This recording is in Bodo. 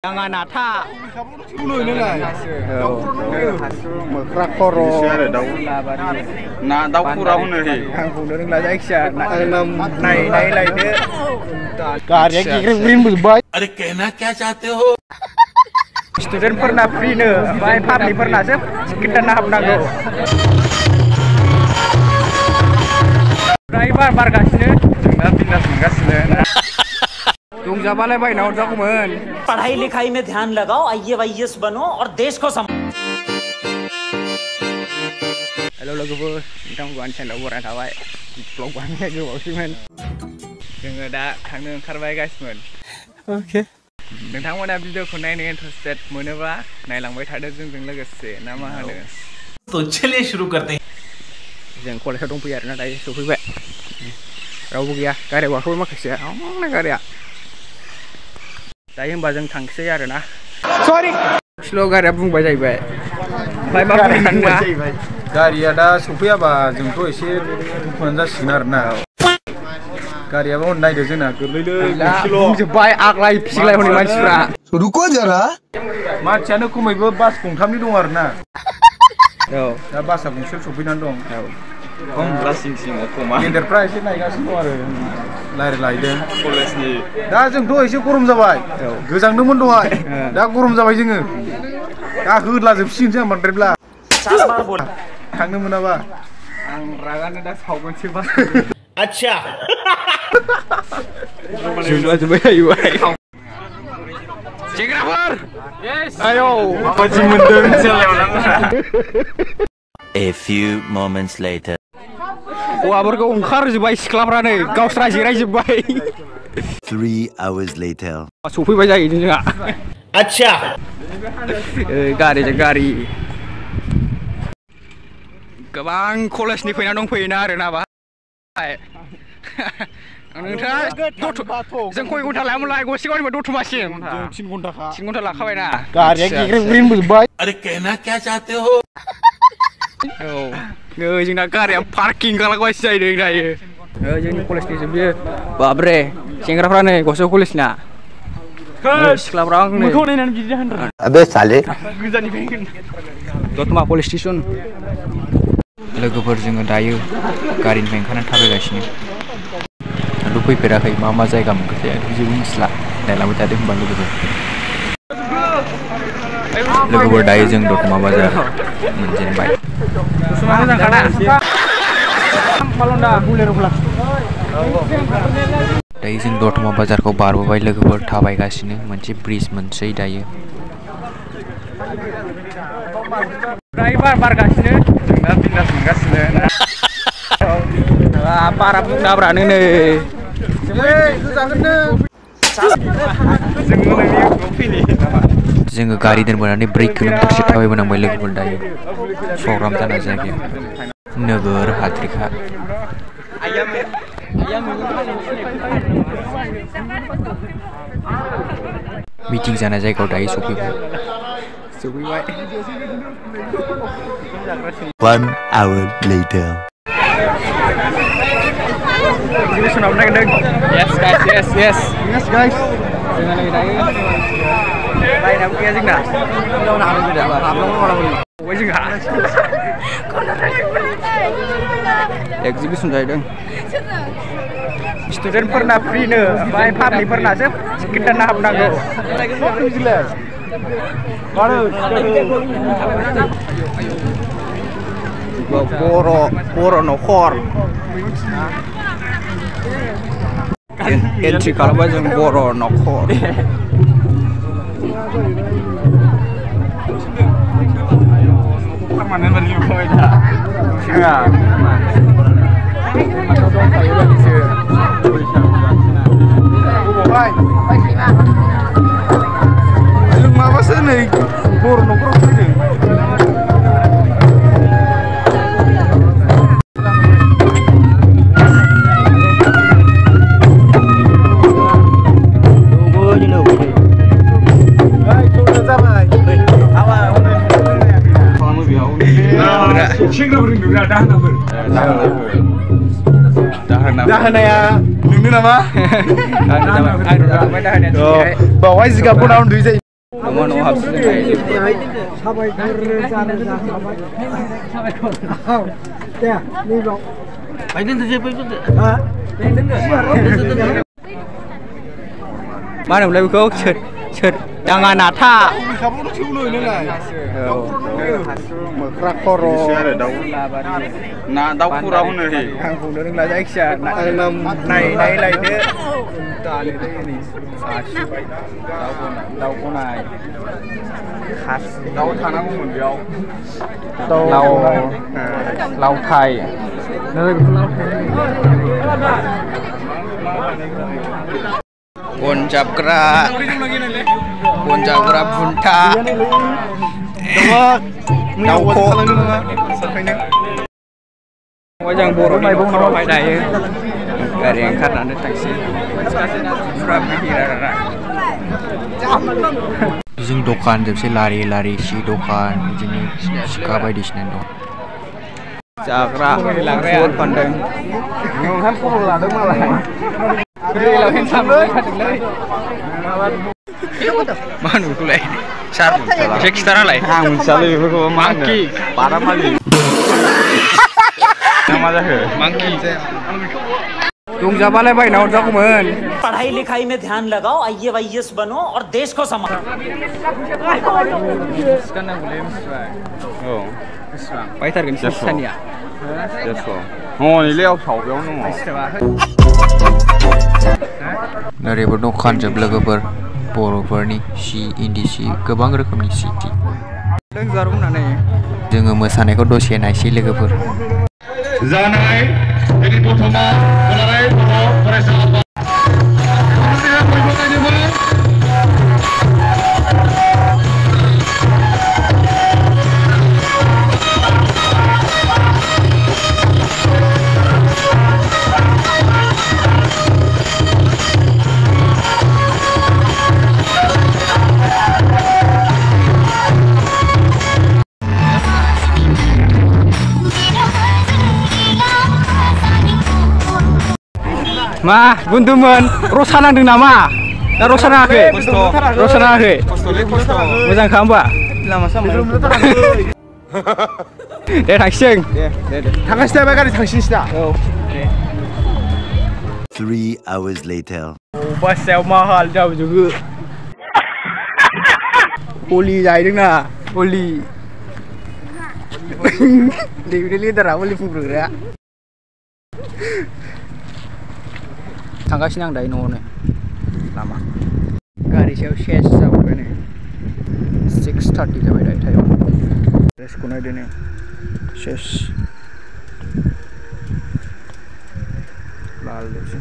Jangan nata. Mekrak koro. Nah, tahu kurang nih. Aku udah nggak ada action. Naik lagi. Karya kirim berbaik. अरे कहना क्या चाहते हो? Student pernah free nih, baik public pernah sih. Kita nahap nago. Driver bargas nih. Jangan pindah gas nih. तुम जबाले भाई ना उठा कुमन पढ़ाई लिखाई में ध्यान लगाओ IAS बनो और देश को Halo logoku, kita mau channel orang kawai vlog banget gue sih men जोङो दा थांनो ओंखारबाय guys मोन ओके नोंथांमोना भिडिअखौ नायनो इन्टारेस्टेड मोनोबा नायलांबाय थादो जोंजों लोगोसे ना मा होनो तो चलिए शुरू करते हैं जों कलेजाव दंफैयो आरोना दायो सफैबाय रावबो गैया गारि गाखोबाय माखासे ना गारिया दायो होनबा जों थांसै आरोना सरि स्ल' गारिया बुंबाय जाहैबाय ओमफ्राय मा बुंनांगौ गारिया दा सफैयाबा जोंथ' एसे दुखुआनो जासिगोन आरोना गारियाबो नायदो जोंना गोरलैलै बुंजोब्बाय आग्लाय फिग्लाय हनै मानसिफ्रा रुको जरा मानसियानो खमैबो बास गंथामनि दं आरोना औ दा बासआ गंसे सफैनानै दं औ लासिं सिङाव खमा गेदेरफ्रा एसे नायगासिनो दं आरो रायलायदों कलेजनि दा जोंथ' एसे गरम जाबाय गोजांदोंमोन दहाय दा गरम जाबाय जोङो दा होद्लाजोबसिगोनसो आं बांद्रायब्ला थांनो मोनाबा आं रागानो दा सावगोनसो बा अच्छा जोंलाजोबबाय जाहैबाय सेंग्राफोर आयौ माबादि मोनदों A few moments later. हौवाफोरखौ ओंखारजोब्बाय सिख्लाफ्रानो गावस्रा जिरायजोब्बाय 3 hours later. सफैबाय जाहैदों जोंहा अच्छा गारिजों गारि गोबां कलेजनि फैना दंफैयोना आरोना बाहाय नोंथाङा जों खय घन्टा लायामोनलाय गसाइगावनिफ्राय दतमासिम 3 घन्टा लाखाबायना गारिया गेग्रेब मोनबाय अरे कहना क्या चाहते हो? औ नै जोंना गारिया पार्किं खालामगासिनो जाहैदों दायो जोंनि कलेजनिसो बियो बाब्रे सेंग्राफ्रा नै गसाइगाव कलेजना सिख्लाफ्रा मोखौ नायनानै बिदि होनदों अबे साले गोजाननिफ्राय दतमा पुलिस स्टेसन लोगोफोर जोङो दायो गारिनिफ्राय ओंखारनानै थाबायगासिनो आंथ' फैफेराखै मा मा जायगा मोनखोथाय जेबो मिथिला नायलांबाय थादों होनबा लोगोफोर दायो जों दतमा बाजार मोनजेनबाय दायो जों दतमा बाजारखौ बारबोबाय लोगोफोर थाबायगासिनो मोनसे ब्रिज मोनसै दायो ड्राइभार बारगासिनो जोंना बिन्दास मोनगासिनो बारा बुंदाब्रानो नै जोङो गारि दोनबोनानै 4 किल'मिटारसो थाबायबोनांबाय लोगोफोर दायो प्रग्राम जानाय जायगायाव नोगोर हाद्रिखा मिटिं जानाय जायगायाव दायो सफैबाय 1 hour later. Exhibitionआव नागिरदों yes guys जोंना नै दायो लाइनाबो गैया जोंना हाबलांबाय जोंहा एक्जिबिसन जाहैदों स्टुडेन्टफोरना फ्रि नो ओमफ्राय पाब्लिकफोरनासो टिकेट दानना हाबनांगौ बर' न'खर एन्ट्रि खालामबाय जों बर' न'खर माबासो नै बर' न'खराव फैदों दाहोनाया नोंनो नामा? बावहाय जिगाबखौ उन्दुयो जायो न'मा न'आव हाबसिगोन मा होनोमोनलाय बेखौ सोर दाङा नाथा मोख्रा खर' ना दाउ खरा होनो हे आं बुंनो रोंला जायखिया नायनाय लायदो दाउ गनाय दाउ थानांगौमोन बेयाव लावथाय बन जाबग्रा बुन्था दाउखौ जों बर' माइबंआवहाय दायो गारि ओंखारनानै थांसै जों दखान जोबसै लारि सि दखान बिदिनो सिखा बायदिसिना दं जाग्रा फुट फानदों ओंखाम खर' लादों मालाय रेलाव हेन्सामलाय खादोंलै मा होनो बेखौलाय सार एसे खिथानालाय आं मिथियालै बेफोरखौ मा होनो बादामालि मा जाखो मांकी दंजाबालाय बायना हरजागौमोन पढ़ाई लिखाई में ध्यान लगाओ IAS बनो और देश को संभालो औ बायथारगोन सिस्टानिया हनैलै सावगायाव दङ ओरैबो दखान जोब लोगोफोर बर'फोरनि सि इन्दि सि गोबां रोखोमनि सि जोङो मोसानायखौ दसे नायसै लोगोफोर जानाय जोंनि गथ'मा दुलाराय बर' फरायसा मा बुन्दुमोन रसा नांदों नामा दा रसा नाङाखै रसा नाङाखै मोजांखा होमबा लामा सामा दे थांसिं दे थांगासिनो दा गारि थांसिनोसै दा औ 3 hours later. बासआव मा हाल जाबोजोबो हलि जाहैदोंना हलि नैबे लिडारा हलि बुंग्रोग्राया थांगासिनो आं दायो न'आवनो लामा गारि सायाव सेस जाबाय नै 6:30 जाबाय दायो टाइमाव ड्रेसखौ नायदो नै सेस लाल जोबसै